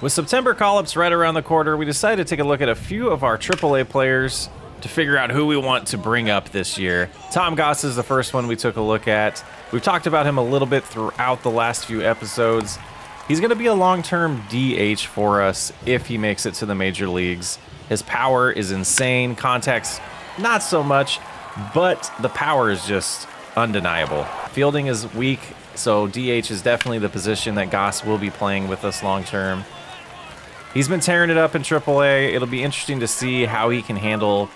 With September call-ups right around the corner, we decided to take a look at a few of our AAA players to figure out who we want to bring up this year. Tom Goss is the first one we took a look at. We've talked about him a little bit throughout the last few episodes. He's going to be a long-term DH for us if he makes it to the major leagues. His power is insane. Contacts, not so much, but the power is just undeniable. Fielding is weak, so DH is definitely the position that Goss will be playing with us long-term. He's been tearing it up in AAA. It'll be interesting to see how he can handle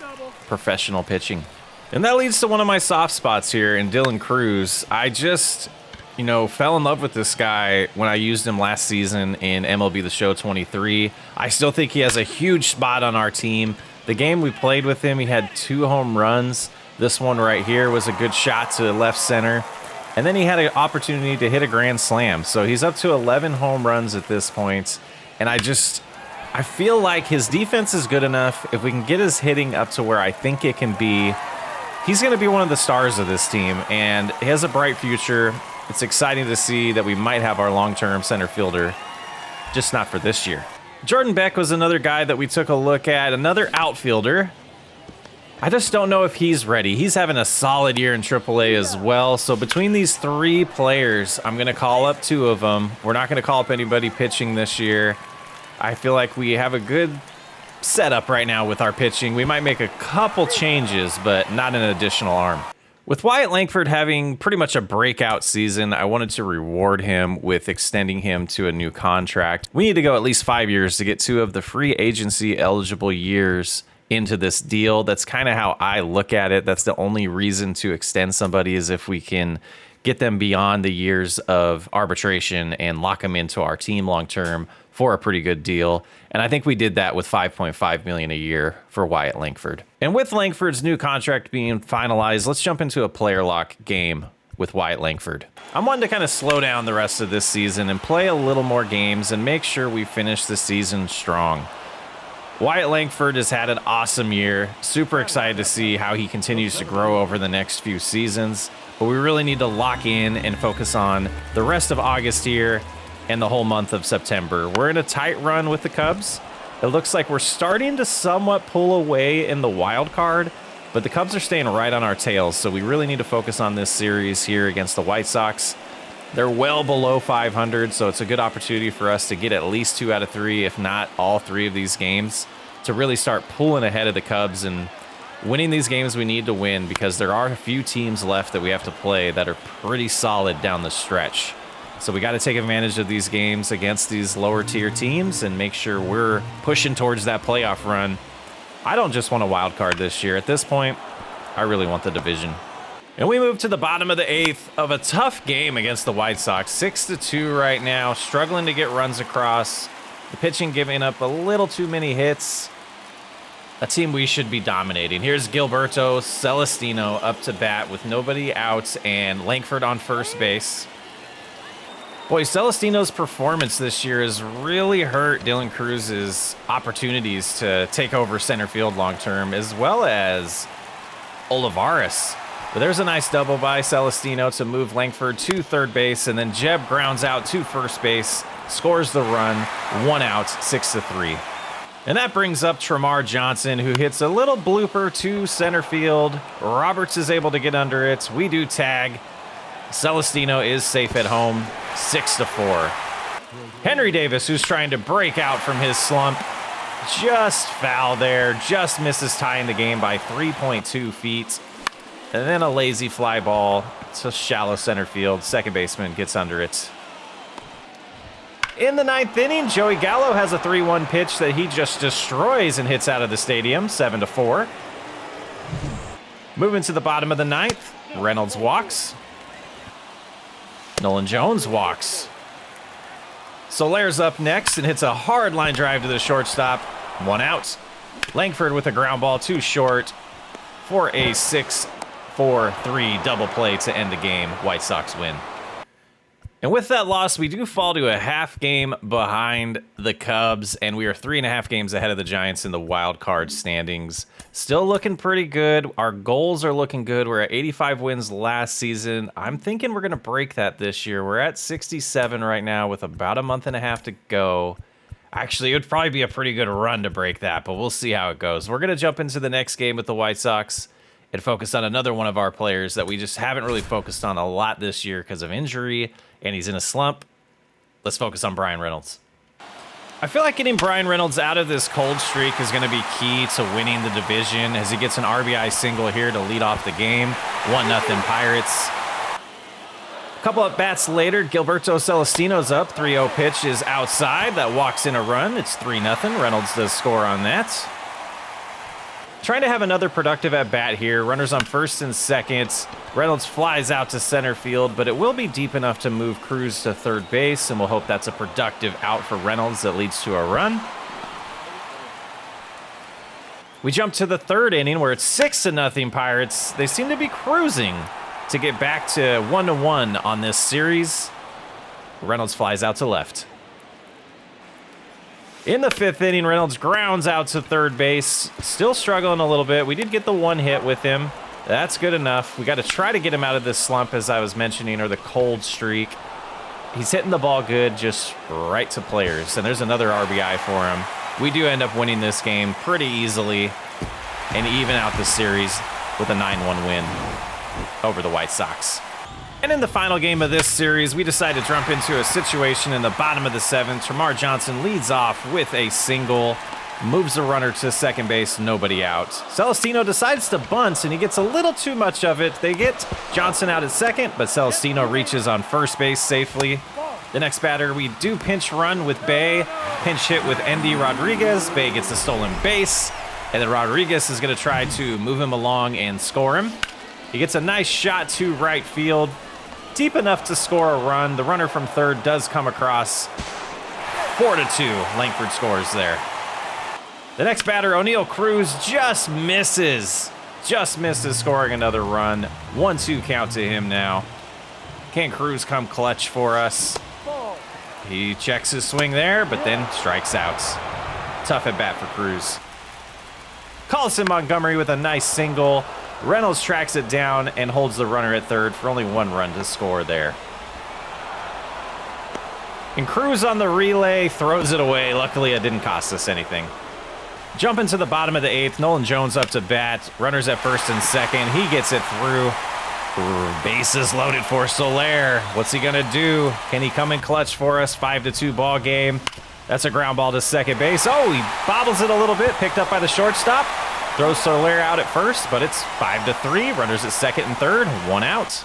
professional pitching. And that leads to one of my soft spots here in Dylan Cruz. I just, fell in love with this guy when I used him last season in MLB The Show 23. I still think he has a huge spot on our team. The game we played with him, he had 2 home runs. This one right here was a good shot to left center. And then he had an opportunity to hit a grand slam. So he's up to 11 home runs at this point. And I feel like his defense is good enough. If we can get his hitting up to where I think it can be, he's going to be one of the stars of this team. And he has a bright future. It's exciting to see that we might have our long-term center fielder, just not for this year. Jordan Beck was another guy that we took a look at, another outfielder. I just don't know if he's ready. He's having a solid year in AAA as well. So between these 3 players, I'm going to call up 2 of them. We're not going to call up anybody pitching this year. I feel like we have a good setup right now with our pitching. We might make a couple changes, but not an additional arm. With Wyatt Langford having pretty much a breakout season, I wanted to reward him with extending him to a new contract. We need to go at least 5 years to get 2 of the free agency eligible years into this deal. That's kind of how I look at it. That's the only reason to extend somebody, is if we can get them beyond the years of arbitration and lock them into our team long term for a pretty good deal. And I think we did that with $5.5 million a year for Wyatt Langford. And with Langford's new contract being finalized, let's jump into a player lock game with Wyatt Langford. I'm wanting to kind of slow down the rest of this season and play a little more games and make sure we finish the season strong. Wyatt Langford has had an awesome year. Super excited to see how he continues to grow over the next few seasons. But we really need to lock in and focus on the rest of August here and the whole month of September. We're in a tight run with the Cubs. It looks like we're starting to somewhat pull away in the wild card, but the Cubs are staying right on our tails. So we really need to focus on this series here against the White Sox. They're well below 500, so it's a good opportunity for us to get at least 2 out of 3, if not all 3 of these games, to really start pulling ahead of the Cubs and winning these games we need to win, because there are a few teams left that we have to play that are pretty solid down the stretch. So we got to take advantage of these games against these lower tier teams and make sure we're pushing towards that playoff run. I don't just want a wild card this year. At this point, I really want the division. And we move to the bottom of the 8th of a tough game against the White Sox. 6-2 right now, struggling to get runs across. The pitching giving up a little too many hits. A team we should be dominating. Here's Gilberto Celestino up to bat with nobody out and Langford on first base. Boy, Celestino's performance this year has really hurt Dylan Cruz's opportunities to take over center field long term, as well as Olivares. But there's a nice double by Celestino to move Langford to third base, and then Jeb grounds out to first base, scores the run, 1 out, 6-3. And that brings up Tremar Johnson, who hits a little blooper to center field. Roberts is able to get under it. We do tag. Celestino is safe at home, 6-4. Henry Davis, who's trying to break out from his slump, just foul there, just misses tying the game by 3.2 feet. And then a lazy fly ball to shallow center field. Second baseman gets under it. In the 9th inning, Joey Gallo has a 3-1 pitch that he just destroys and hits out of the stadium, 7-4. Moving to the bottom of the 9th, Reynolds walks. Nolan Jones walks. Solaire's up next and hits a hard line drive to the shortstop. 1 out. Langford with a ground ball too short for a 6-4-3 double play to end the game. White Sox win. And with that loss, we do fall to a half game behind the Cubs, and we are 3.5 games ahead of the Giants in the wild card standings. Still looking pretty good. Our goals are looking good. We're at 85 wins last season. I'm thinking we're going to break that this year. We're at 67 right now with about a month and a half to go. Actually, it would probably be a pretty good run to break that, but we'll see how it goes. We're going to jump into the next game with the White Sox and focus on another one of our players that we just haven't really focused on a lot this year because of injury, and he's in a slump. Let's focus on Bryan Reynolds. I feel like getting Bryan Reynolds out of this cold streak is going to be key to winning the division as he gets an RBI single here to lead off the game. 1-0 Pirates. A couple at bats later, Gilberto Celestino's up. 3-0 pitch is outside. That walks in a run. It's 3-0. Reynolds does score on that. Trying to have another productive at bat here. Runners on first and second. Reynolds flies out to center field, but it will be deep enough to move Cruz to third base, and we'll hope that's a productive out for Reynolds that leads to a run. We jump to the third inning where it's 6-0 Pirates. They seem to be cruising to get back to 1-1 on this series. Reynolds flies out to left. In the fifth inning, Reynolds grounds out to third base. Still struggling a little bit. We did get the one hit with him. That's good enough. We got to try to get him out of this slump, as I was mentioning, or the cold streak. He's hitting the ball good, just right to players. And there's another RBI for him. We do end up winning this game pretty easily and even out the series with a 9-1 win over the White Sox. And in the final game of this series, we decide to jump into a situation in the bottom of the seventh. Termarr Johnson leads off with a single, moves the runner to second base, nobody out. Celestino decides to bunt, and he gets a little too much of it. They get Johnson out at second, but Celestino reaches on first base safely. The next batter, we do pinch run with Bay, pinch hit with Endy Rodriguez. Bay gets a stolen base, and then Rodriguez is going to try to move him along and score him. He gets a nice shot to right field, deep enough to score a run. The runner from third does come across. 4-2, Langford scores there. The next batter, O'Neal Cruz, just misses scoring another run. 1-2 count to him now. Can Cruz come clutch for us? He checks his swing there, but then strikes out. Tough at bat for Cruz. Collison Montgomery with a nice single. Reynolds tracks it down and holds the runner at third for only one run to score there. And Cruz on the relay throws it away. Luckily, it didn't cost us anything. Jumping to the bottom of the eighth, Nolan Jones up to bat. Runners at first and second. He gets it through. Bases loaded for Soler. What's he going to do? Can he come in clutch for us? 5-2 ball game. That's a ground ball to second base. Oh, he bobbles it a little bit. Picked up by the shortstop. Throws Soler out at first, but it's 5-3. Runners at second and third. One out.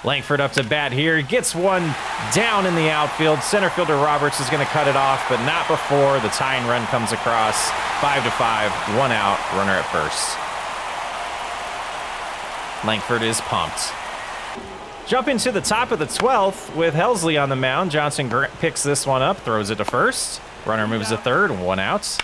Langford up to bat here. Gets one down in the outfield. Center fielder Roberts is going to cut it off, but not before the tying run comes across. 5-5. One out. Runner at first. Langford is pumped. Jumping to the top of the 12th with Helsley on the mound. Johnson picks this one up, throws it to first. Runner moves to third. One out.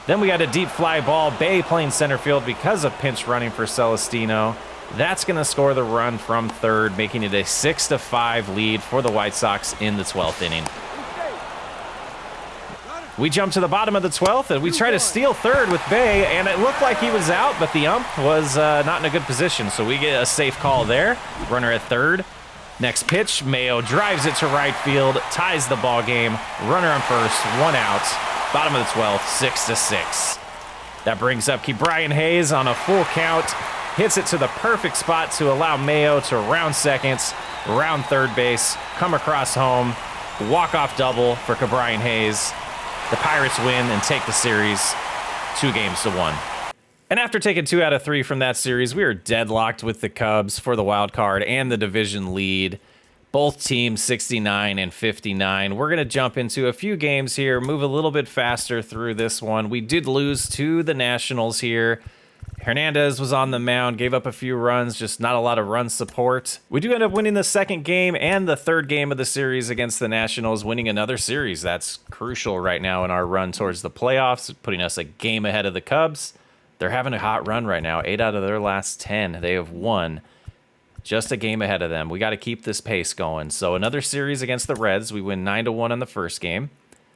Then we got a deep fly ball. Bay playing center field because of pinch running for Celestino. That's going to score the run from third, making it a 6-5 lead for the White Sox in the 12th inning. We jump to the bottom of the 12th, and we try to steal third with Bay, and it looked like he was out, but the ump was not in a good position, so we get a safe call there. Runner at third. Next pitch, Mayo drives it to right field, ties the ball game. Runner on first, one out. Bottom of the 12th, 6-6. That brings up Brian Hayes on a full count. Hits it to the perfect spot to allow Mayo to round seconds, round third base, come across home, walk-off double for Brian Hayes. The Pirates win and take the series 2-1. And after taking 2 out of 3 from that series, we are deadlocked with the Cubs for the wild card and the division lead. Both teams 69 and 59. We're going to jump into a few games here, move a little bit faster through this one. We did lose to the Nationals here. Hernandez was on the mound, gave up a few runs, just not a lot of run support. We do end up winning the second game and the third game of the series against the Nationals, winning another series. That's crucial right now in our run towards the playoffs, putting us a game ahead of the Cubs. They're having a hot run right now. 8 out of their last 10 they have won. Just a game ahead of them. We got to keep this pace going. So another series against the Reds. We win 9-1 on the first game.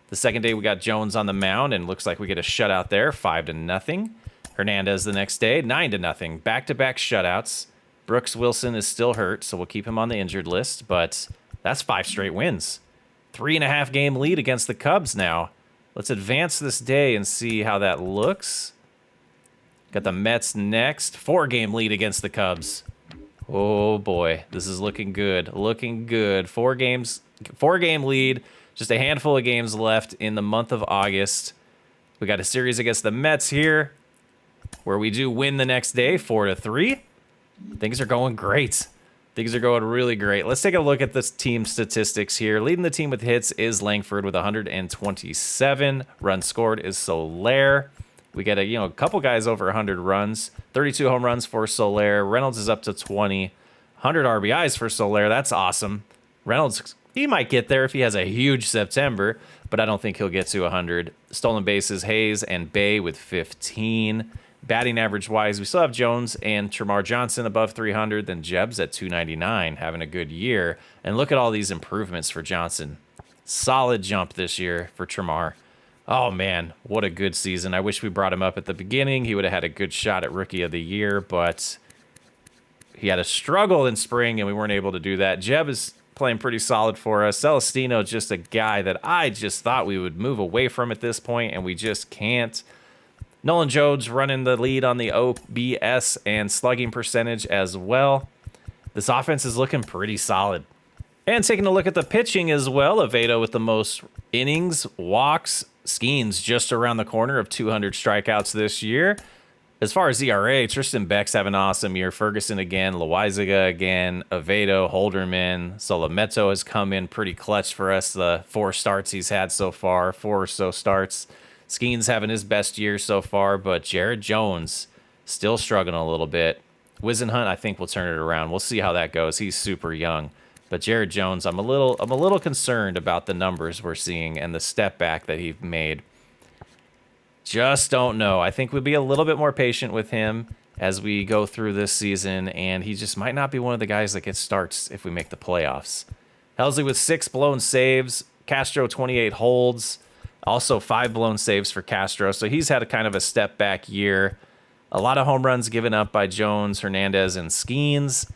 The second day we got Jones on the mound, and looks like we get a shutout there, 5-0. Hernandez the next day, 9-0. Back-to-back shutouts. Brooks Wilson is still hurt, so we'll keep him on the injured list, but that's 5 straight wins. 3.5 game lead against the Cubs now. Let's advance this day and see how that looks. Got the Mets next. 4-game lead against the Cubs. Oh boy, this is looking good. Looking good. 4-game lead. Just a handful of games left in the month of August. We got a series against the Mets here, where we do win the next day, 4-3. Things are going great. Things are going really great. Let's take a look at this team statistics here. Leading the team with hits is Langford with 127. Runs scored is Soler. We get a couple guys over 100 runs. 32 home runs for Soler. Reynolds is up to 20. 100 RBIs for Soler. That's awesome. Reynolds, he might get there if he has a huge September, but I don't think he'll get to 100. Stolen bases, Hayes and Bay with 15. Batting average wise, we still have Jones and Tremar Johnson above 300, then Jeb's at 299, having a good year. And look at all these improvements for Johnson. Solid jump this year for Tremar. Oh man, what a good season. I wish we brought him up at the beginning. He would have had a good shot at Rookie of the Year, but he had a struggle in spring and we weren't able to do that. Jeb is playing pretty solid for us. Celestino, just a guy that I just thought we would move away from at this point, and we just can't. Nolan Jones running the lead on the OBS and slugging percentage as well. This offense is looking pretty solid. And taking a look at the pitching as well, Oviedo with the most innings, walks, Skeens just around the corner of 200 strikeouts this year. As far as ERA, Tristan Beck's having an awesome year. Ferguson again, Loizaga again, Oviedo, Holderman, Solometo has come in pretty clutch for us. The 4 starts he's had so far, 4 or so starts. Skeens having his best year so far, but Jared Jones still struggling a little bit. Wisenhunt, I think, will turn it around. We'll see how that goes. He's super young. But Jared Jones, I'm a little concerned about the numbers we're seeing and the step back that he made. Just don't know. I think we'll be a little bit more patient with him as we go through this season, and he just might not be one of the guys that gets starts if we make the playoffs. Helsley with 6 blown saves. Castro 28 holds. Also 5 blown saves for Castro. So he's had a kind of a step back year. A lot of home runs given up by Jones, Hernandez, and Skeens.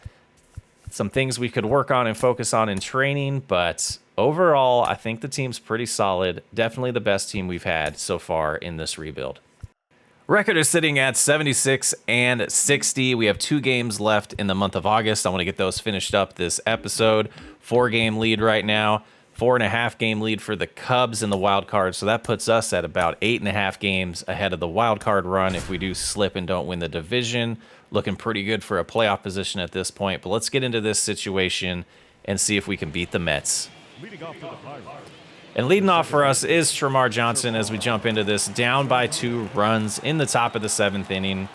Some things we could work on and focus on in training, but overall, I think the team's pretty solid. Definitely the best team we've had so far in this rebuild. Record is sitting at 76-60. We have 2 games left in the month of August. I want to get those finished up this episode. 4-game lead right now. 4.5-game lead for the Cubs in the wild card. So that puts us at about 8.5 games ahead of the wild card run if we do slip and don't win the division. Looking pretty good for a playoff position at this point. But let's get into this situation and see if we can beat the Mets. And leading off for us is Tremar Johnson as we jump into this, down by 2 runs in the top of the 7th inning.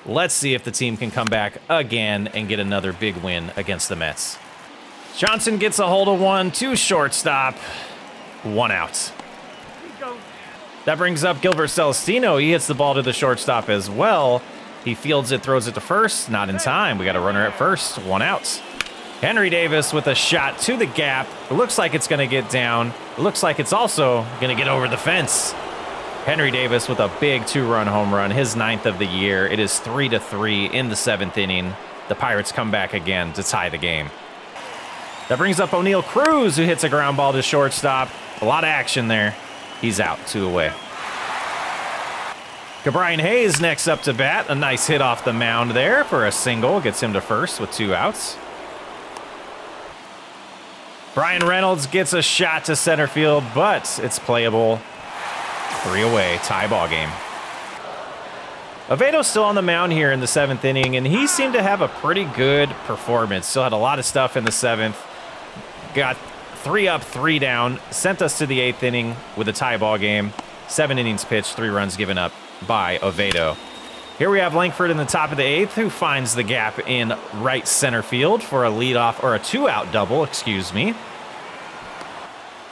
Let's see if the team can come back again and get another big win against the Mets. Johnson gets a hold of 1, 2 shortstop, 1 out. That brings up Gilbert Celestino. He hits the ball to the shortstop as well. He fields it, throws it to first. Not in time. We got a runner at first, 1 out. Henry Davis with a shot to the gap. It looks like it's going to get down. It looks like it's also going to get over the fence. Henry Davis with a big 2-run home run, his 9th of the year. It is 3-3 in the 7th inning. The Pirates come back again to tie the game. That brings up O'Neal Cruz, who hits a ground ball to shortstop. A lot of action there. He's out, 2 away. Brian Hayes next up to bat. A nice hit off the mound there for a single. Gets him to first with 2 outs. Brian Reynolds gets a shot to center field, but it's playable. 3 away, tie ball game. Oviedo's still on the mound here in the 7th inning, and he seemed to have a pretty good performance. Still had a lot of stuff in the 7th. Got 3 up, 3 down. Sent us to the 8th inning with a tie ball game. 7 innings pitched, 3 runs given up by Oviedo. Here we have Langford in the top of the 8th, who finds the gap in right center field for a leadoff, or a 2-out double, excuse me.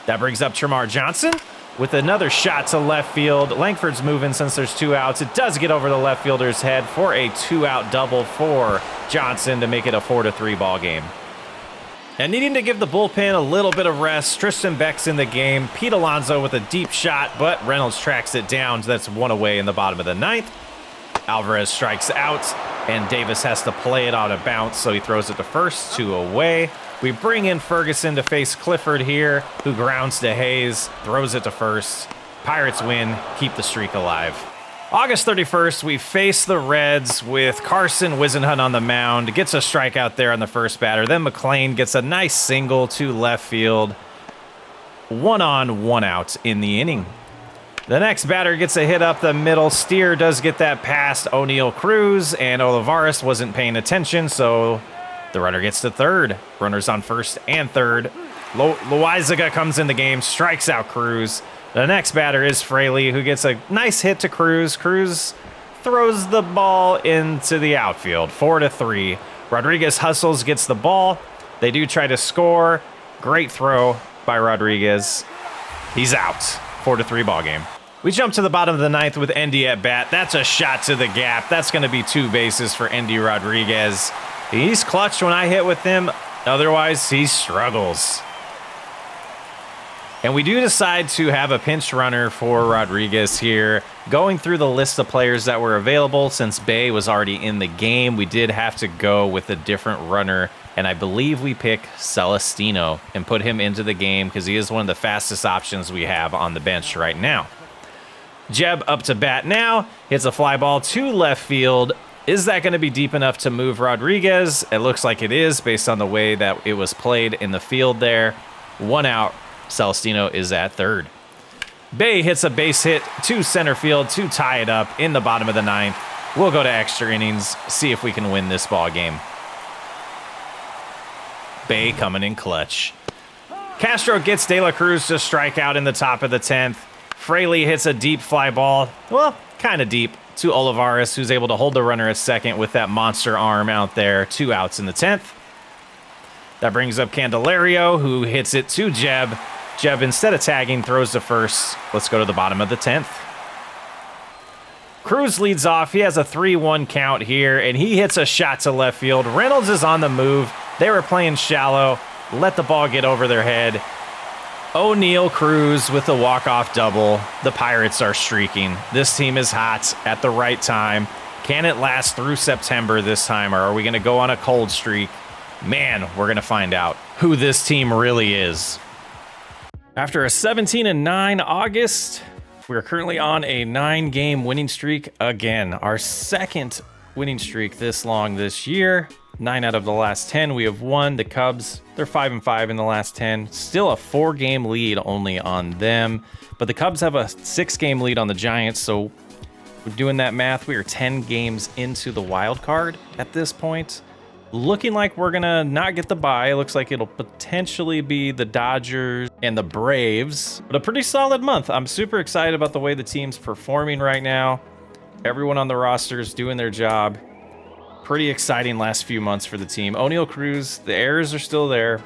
That brings up Tremar Johnson with another shot to left field. Langford's moving since there's 2 outs. It does get over the left fielder's head for a 2-out double for Johnson to make it a 4-3 ball game. And needing to give the bullpen a little bit of rest, Tristan Beck's in the game. Pete Alonso with a deep shot, but Reynolds tracks it down. So that's 1 away in the bottom of the 9th. Alvarez strikes out, and Davis has to play it on a bounce, so he throws it to first, 2 away. We bring in Ferguson to face Clifford here, who grounds to Hayes, throws it to first. Pirates win, keep the streak alive. August 31st, we face the Reds with Carson Whisenhunt on the mound. Gets a strikeout there on the first batter. Then McLean gets a nice single to left field. 1 on, 1 out in the inning. The next batter gets a hit up the middle. Steer does get that past O'Neill Cruz, and Olivares wasn't paying attention, so the runner gets to third. Runners on first and third. Loizaga comes in the game, strikes out Cruz. The next batter is Fraley, who gets a nice hit to Cruz. Cruz throws the ball into the outfield, 4-3. Rodriguez hustles, gets the ball. They do try to score. Great throw by Rodriguez. He's out. 4-3 ball game. We jump to the bottom of the ninth with Endy at bat. That's a shot to the gap. That's going to be 2 bases for Endy Rodriguez. He's clutch when I hit with him. Otherwise, he struggles. And we do decide to have a pinch runner for Rodriguez here. Going through the list of players that were available, since Bay was already in the game, we did have to go with a different runner. And I believe we pick Celestino and put him into the game because he is one of the fastest options we have on the bench right now. Jeb up to bat now, hits a fly ball to left field. Is that going to be deep enough to move Rodriguez? It looks like it is based on the way that it was played in the field there. 1 out. Celestino is at third. Bay hits a base hit to center field to tie it up in the bottom of the ninth. We'll go to extra innings, see if we can win this ball game. Bay coming in clutch. Castro gets De La Cruz to strike out in the top of the 10th. Fraley hits a deep fly ball, well, kind of deep, to Olivares, who's able to hold the runner at second with that monster arm out there. 2 outs in the 10th. That brings up Candelario, who hits it to Jeb. Jeb, instead of tagging, throws to first. Let's go to the bottom of the 10th. Cruz leads off. He has a 3-1 count here, and he hits a shot to left field. Reynolds is on the move. They were playing shallow. Let the ball get over their head. O'Neill Cruz with the walk-off double. The Pirates are streaking. This team is hot at the right time. Can it last through September this time, or are we going to go on a cold streak? Man, we're going to find out who this team really is. After a 17-9 August, we're currently on a 9-game winning streak again. Our second winning streak this long this year. 9 out of the last 10 we have won. The Cubs, they're 5-5 in the last 10. Still a 4-game lead only on them. But the Cubs have a 6-game lead on the Giants, so we're doing that math. We are 10 games into the wild card at this point. Looking like we're gonna not get the bye. It looks like it'll potentially be the Dodgers and the Braves, but a pretty solid month. I'm super excited about the way the team's performing right now. Everyone on the roster is doing their job. Pretty exciting last few months for the team. O'Neill Cruz, the errors are still there.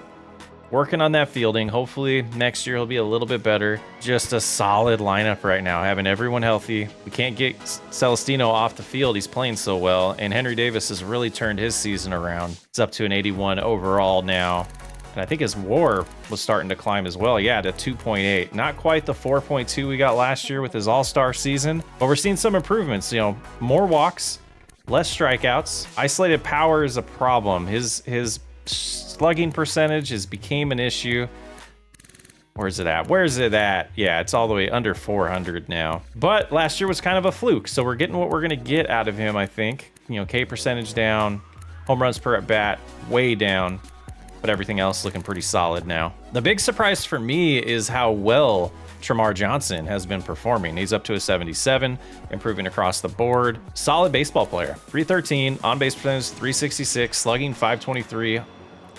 Working on that fielding. Hopefully next year he'll be a little bit better. Just a solid lineup right now, having everyone healthy. We can't get Celestino off the field. He's playing so well. And Henry Davis has really turned his season around. It's up to an 81 overall now. And I think his WAR was starting to climb as well. Yeah, to 2.8. Not quite the 4.2 we got last year with his all-star season. But we're seeing some improvements. You know, more walks, less strikeouts. Isolated power is a problem. His slugging percentage has became an issue. Where's it at? Where's it at? Yeah, it's all the way under 400 now. But last year was kind of a fluke, so we're getting what we're going to get out of him, I think. You know, K percentage down, home runs per at bat way down, but everything else looking pretty solid now. The big surprise for me is how well Tramar Johnson has been performing. He's up to a 77, improving across the board. Solid baseball player. 313, on-base percentage 366, slugging 523,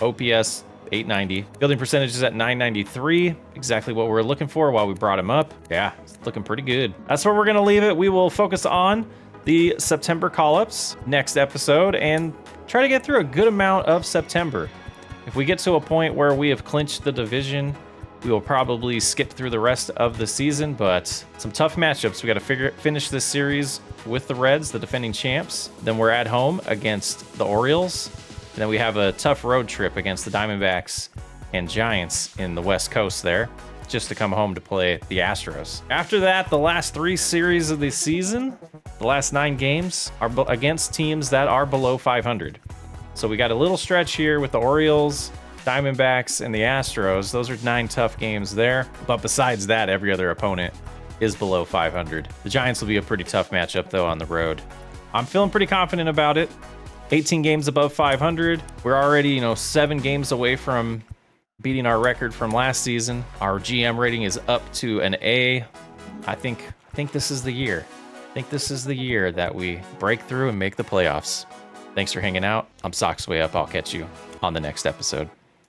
OPS 890. Fielding percentage is at 993, exactly what we're looking for while we brought him up. Yeah, it's looking pretty good. That's where we're gonna leave it. We will focus on the September call-ups next episode and try to get through a good amount of September. If we get to a point where we have clinched the division, we will probably skip through the rest of the season, but some tough matchups. We got to finish this series with the Reds, the defending champs. Then we're at home against the Orioles. And then we have a tough road trip against the Diamondbacks and Giants in the West Coast there, just to come home to play the Astros. After that, the last 3 series of the season, the last 9 games, are against teams that are below 500. So we got a little stretch here with the Orioles, Diamondbacks, and the Astros. Those are 9 tough games there. But besides that, every other opponent is below 500. The Giants will be a pretty tough matchup, though, on the road. I'm feeling pretty confident about it. 18 games above 500. We're already, 7 games away from beating our record from last season. Our GM rating is up to an A. I think this is the year. I think this is the year that we break through and make the playoffs. Thanks for hanging out. I'm Sox Way Up. I'll catch you on the next episode.